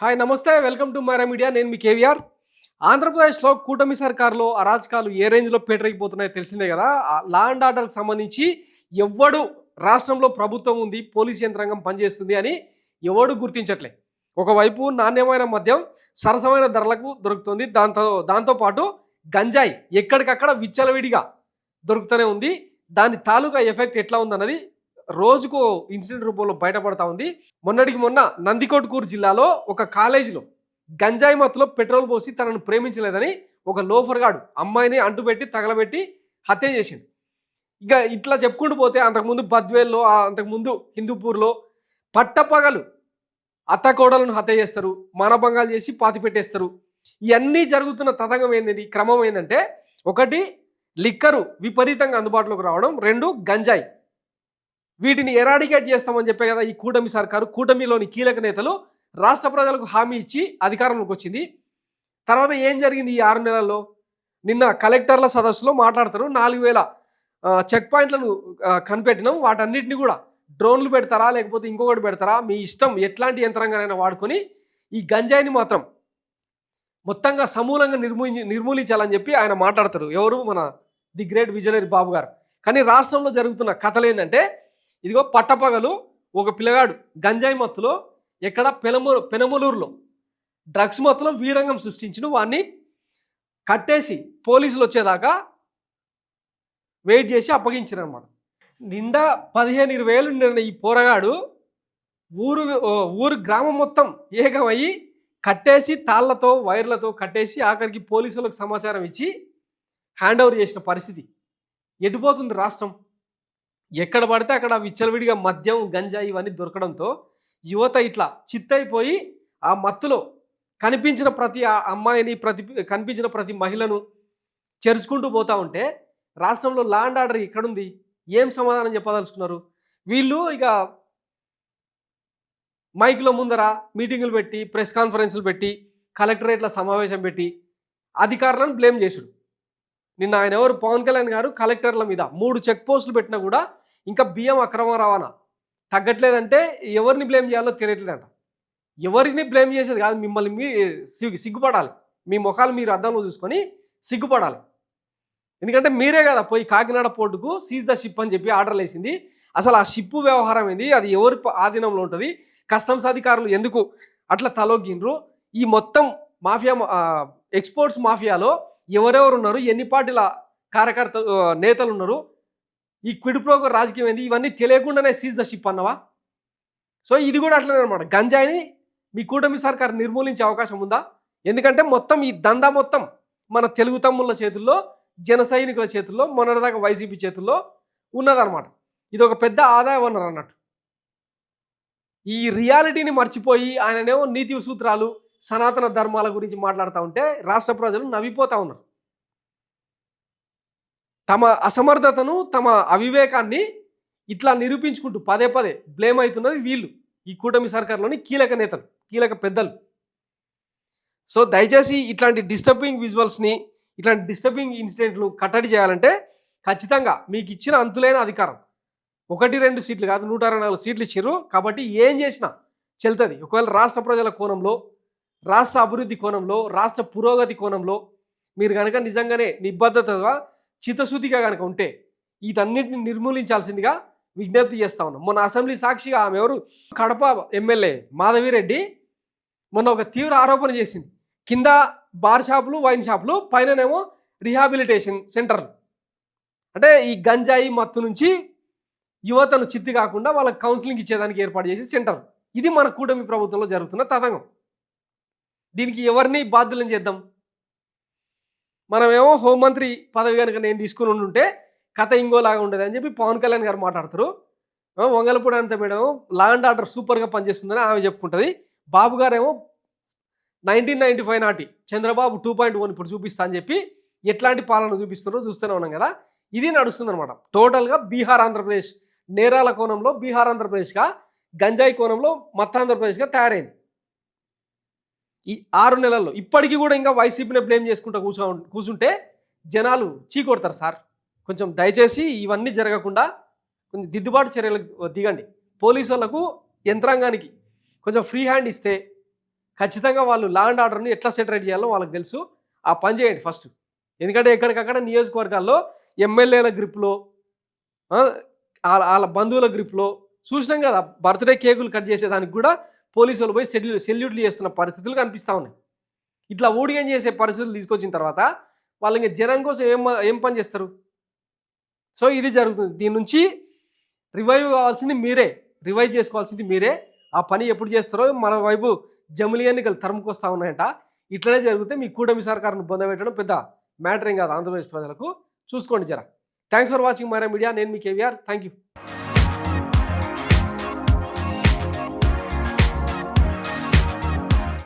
Hi నమస్తే welcome to Myra media. నేను మీ కేవీఆర్. ఆంధ్రప్రదేశ్లో కూటమి సర్కార్లో అరాచకాలు ఏ రేంజ్లో పేటరైపోతున్నాయో తెలిసిందే కదా. లా అండ్ ఆర్డర్కి సంబంధించి ఎవ్వడు రాష్ట్రంలో ప్రభుత్వం ఉంది, పోలీస్ యంత్రాంగం పనిచేస్తుంది అని ఎవడు గుర్తించట్లే. ఒకవైపు నాణ్యమైన మద్యం సరసమైన ధరలకు దొరుకుతుంది. దాంతోపాటు గంజాయి ఎక్కడికక్కడ విచ్చలవిడిగా దొరుకుతూనే ఉంది. దాని తాలూకా ఎఫెక్ట్ ఎట్లా ఉందన్నది రోజుకో ఇన్సిడెంట్ రూపంలో బయటపడతా ఉంది. మొన్నటికి మొన్న నందికొట్కూరు జిల్లాలో ఒక కాలేజీలో గంజాయి మత్తులో పెట్రోల్ పోసి తనను ప్రేమించలేదని ఒక లోఫర్ గాడు అమ్మాయిని అంటుపెట్టి తగలబెట్టి హత్య చేసిండు. ఇక ఇట్లా చెప్పుకుంటూ పోతే అంతకుముందు బద్వేల్లో, అంతకుముందు హిందూపూర్లో పట్టపగలు అత్తకోడలను హత్య చేస్తారు, మానభంగాలు చేసి పాతి పెట్టేస్తారు. ఇవన్నీ జరుగుతున్న తతంగం ఏంటంటే, క్రమం ఏంటంటే, ఒకటి లిక్కరు విపరీతంగా అందుబాటులోకి రావడం, రెండు గంజాయి. వీటిని ఎరాడికేట్ చేస్తామని చెప్పే కదా ఈ కూటమి సర్కారు. కూటమిలోని కీలక నేతలు రాష్ట్ర ప్రజలకు హామీ ఇచ్చి అధికారంలోకి వచ్చింది. తర్వాత ఏం జరిగింది ఈ 6 నెలల్లో? నిన్న కలెక్టర్ల సదస్సులో మాట్లాడతారు. 4000 చెక్ పాయింట్లను కనిపెట్టినాం, వాటన్నిటిని కూడా డ్రోన్లు పెడతారా లేకపోతే ఇంకొకటి పెడతారా, మీ ఇష్టం, ఎట్లాంటి యంత్రాంగానైనా వాడుకొని ఈ గంజాయిని మాత్రం మొత్తంగా సమూలంగా నిర్మూలించాలని చెప్పి ఆయన మాట్లాడతారు. ఎవరు? మన ది గ్రేట్ విజనరీ బాబు గారు. కానీ రాష్ట్రంలో జరుగుతున్న కథలు ఏంటంటే, ఇదిగో పట్టపగలు ఒక పిల్లగాడు గంజాయి మత్తులో ఎక్కడ పెనమలూరులో డ్రగ్స్ మత్తులో వీరంగం సృష్టించిన వాడిని కట్టేసి పోలీసులు వచ్చేదాకా వెయిట్ చేసి అప్పగించారు అనమాట. నిండా 15-20 ఏళ్ళు నిన్న ఈ పోరగాడు ఊరు గ్రామం మొత్తం ఏకమయ్యి కట్టేసి తాళ్లతో వైర్లతో కట్టేసి ఆఖరికి పోలీసులకు సమాచారం ఇచ్చి హ్యాండ్ ఓవర్ చేసిన పరిస్థితి. ఎటుపోతుంది రాష్ట్రం? ఎక్కడ పడితే అక్కడ విచ్చలవిడిగా మద్యం, గంజాయి ఇవన్నీ దొరకడంతో యువత ఇట్లా చిత్తైపోయి ఆ మత్తులో కనిపించిన ప్రతి అమ్మాయిని, కనిపించిన ప్రతి మహిళను చేర్చుకుంటూ పోతూ ఉంటే రాష్ట్రంలో లా అండ్ ఆర్డర్ ఎక్కడుంది? ఏం సమాధానం చెప్పదలుచుకున్నారు వీళ్ళు? ఇక మైకుల ముందర మీటింగులు పెట్టి, ప్రెస్ కాన్ఫరెన్సులు పెట్టి, కలెక్టరేట్ల సమావేశం పెట్టి అధికారులను బ్లేమ్ చేసుడు. నిన్న ఆయన ఎవరు? పవన్ కళ్యాణ్ గారు కలెక్టర్ల మీద 3 చెక్ పోస్టులు పెట్టినా కూడా ఇంకా బియ్యం అక్రమ రవాణా తగ్గట్లేదంటే ఎవరిని బ్లేమ్ చేయాలో తెలియట్లేదంట. ఎవరిని బ్లేమ్ చేసేది కాదు, మిమ్మల్ని మీ సిగ్గుపడాలి. మీ ముఖాలు మీరు అద్దంలో చూసుకొని సిగ్గుపడాలి. ఎందుకంటే మీరే కదా పోయి కాకినాడ పోర్టుకు సీజ్ ద షిప్ అని చెప్పి ఆర్డర్లు వేసింది. అసలు ఆ షిప్పు వ్యవహారం ఏంది? అది ఎవరి ఆధీనంలో ఉంటుంది? కస్టమ్స్ అధికారులు ఎందుకు అట్లా తలొగ్గినరు? ఈ మొత్తం మాఫియా, ఎక్స్పోర్ట్స్ మాఫియాలో ఎవరెవరు ఉన్నారు, ఎన్ని పార్టీల కార్యకర్తలు, నేతలు ఉన్నారు, ఈ క్విడ్ ప్రోకో రాజకీయం ఏంది, ఇవన్నీ తెలియకుండానే సీజ్ ద షిప్ అన్నవా? సో ఇది కూడా అట్లనే అనమాట. గంజాయిని మీ కూటమి సర్కారు నిర్మూలించే అవకాశం ఉందా? ఎందుకంటే మొత్తం ఈ దందా మొత్తం మన తెలుగు తమ్ముళ్ళ చేతుల్లో, జన సైనికుల చేతుల్లో, మొన్నటిదాకా వైసీపీ చేతుల్లో ఉన్నదన్నమాట. ఇది ఒక పెద్ద ఆదాయ వనరు అన్నట్టు. ఈ రియాలిటీని మర్చిపోయి ఆయననేమో నీతి సూత్రాలు, సనాతన ధర్మాల గురించి మాట్లాడుతూ ఉంటే రాష్ట్ర ప్రజలు నవ్విపోతూ ఉన్నారు. తమ అసమర్థతను, తమ అవివేకాన్ని ఇట్లా నిరూపించుకుంటూ పదే పదే బ్లేమ్ అవుతున్నది వీళ్ళు, ఈ కూటమి సర్కార్లోని కీలక నేతలు, కీలక పెద్దలు. సో దయచేసి ఇట్లాంటి డిస్టర్బింగ్ విజువల్స్ని, ఇట్లాంటి డిస్టర్బింగ్ ఇన్సిడెంట్లు కట్టడి చేయాలంటే ఖచ్చితంగా మీకు ఇచ్చిన అంతులైన అధికారం, 1-2 సీట్లు కాదు, 164 సీట్లు ఇచ్చారు కాబట్టి ఏం చేసినా చెల్తుంది. ఒకవేళ రాష్ట్ర ప్రజల కోణంలో, రాష్ట్ర అభివృద్ధి కోణంలో, రాష్ట్ర పురోగతి కోణంలో మీరు కనుక నిజంగానే నిబద్ధతగా, చిత్తశుద్ధిగా కనుక ఉంటే వీటన్నిటిని నిర్మూలించాల్సిందిగా విజ్ఞప్తి చేస్తా ఉన్నాం. మొన్న అసెంబ్లీ సాక్షిగా ఆమె ఎవరు? కడప ఎమ్మెల్యే మాధవిరెడ్డి మొన్న ఒక తీవ్ర ఆరోపణ చేసింది. కింద బార్ షాపులు, వైన్ షాపులు, పైననేమో రీహాబిలిటేషన్ సెంటర్లు. అంటే ఈ గంజాయి మత్తు నుంచి యువతను చిత్తి కాకుండా వాళ్ళకి కౌన్సిలింగ్ ఇచ్చేదానికి ఏర్పాటు చేసి సెంటర్. ఇది మన కూటమి ప్రభుత్వంలో జరుగుతున్న తతంగం. దీనికి ఎవరిని బాధ్యులను చేద్దాం? మనమేమో హోంమంత్రి పదవి కనుక నేను తీసుకుని ఉంటే కథ ఇంకోలాగా ఉండేది అని చెప్పి పవన్ కళ్యాణ్ గారు మాట్లాడతారు. వంగలపూడి అంత మేడం లా అండ్ ఆర్డర్ సూపర్గా పనిచేస్తుందని ఆమె చెప్పుకుంటుంది. బాబు గారేమో 1995 నాటి చంద్రబాబు 2.1 ఇప్పుడు చూపిస్తా అని చెప్పి ఎట్లాంటి పాలన చూపిస్తున్నారో చూస్తూనే ఉన్నాం కదా. ఇది నడుస్తుంది అనమాట. టోటల్గా బీహార్ ఆంధ్రప్రదేశ్ నేరాల కోణంలో బీహార్ ఆంధ్రప్రదేశ్గా, గంజాయి కోణంలో మత్తాంధ్రప్రదేశ్గా తయారైంది ఈ 6 నెలల్లో. ఇప్పటికీ కూడా ఇంకా వైసీపీని బ్లేమ్ చేసుకుంటూ కూర్చుంటే జనాలు చీకొడతారు. సార్ కొంచెం దయచేసి ఇవన్నీ జరగకుండా కొంచెం దిద్దుబాటు చర్యలకు దిగండి. పోలీసు వాళ్ళకు, యంత్రాంగానికి కొంచెం ఫ్రీ హ్యాండ్ ఇస్తే ఖచ్చితంగా వాళ్ళు లా అండ్ ఆర్డర్ని ఎట్లా సెటరేట్ చేయాలో వాళ్ళకి తెలుసు. ఆ పని చేయండి ఫస్ట్. ఎందుకంటే ఎక్కడికక్కడ నియోజకవర్గాల్లో ఎమ్మెల్యేల గ్రిప్‌లో ఆళ్ళ బంధువుల గ్రిప్‌లో చూసినాం కదా! బర్త్‌డే కేకులు కట్ చేసేదానికి కూడా పోలీసోళ్ళు పోయి సెల్యూట్లు చేస్తున్న పరిస్థితులు కనిపిస్తా ఉన్నాయి. ఇట్లా ఊడిగం చేసే పరిస్థితులు తీసుకొచ్చిన తర్వాత వాళ్ళు ఇంక జనం కోసం ఏం పని చేస్తారు? సో, ఇది జరుగుతుంది. దీని నుంచి రివైవ్ కావాల్సింది మీరే. రివైవ్ చేసుకోవాల్సింది మీరే. ఆ పని ఎప్పుడు చేస్తారో మరోవైపు జమిలి ఎన్నికలు తరుముకొస్తా ఉన్నాయంట. ఇట్లనే జరిగితే మీ కూటమి సర్కారును బొందబెట్టడం పెద్ద మ్యాటర్ ఏం కాదు ఆంధ్రప్రదేశ్ ప్రజలకు. చూసుకోండి జర. Thanks for watching Myra media. నేను మీ కేవీఆర్. Thank you.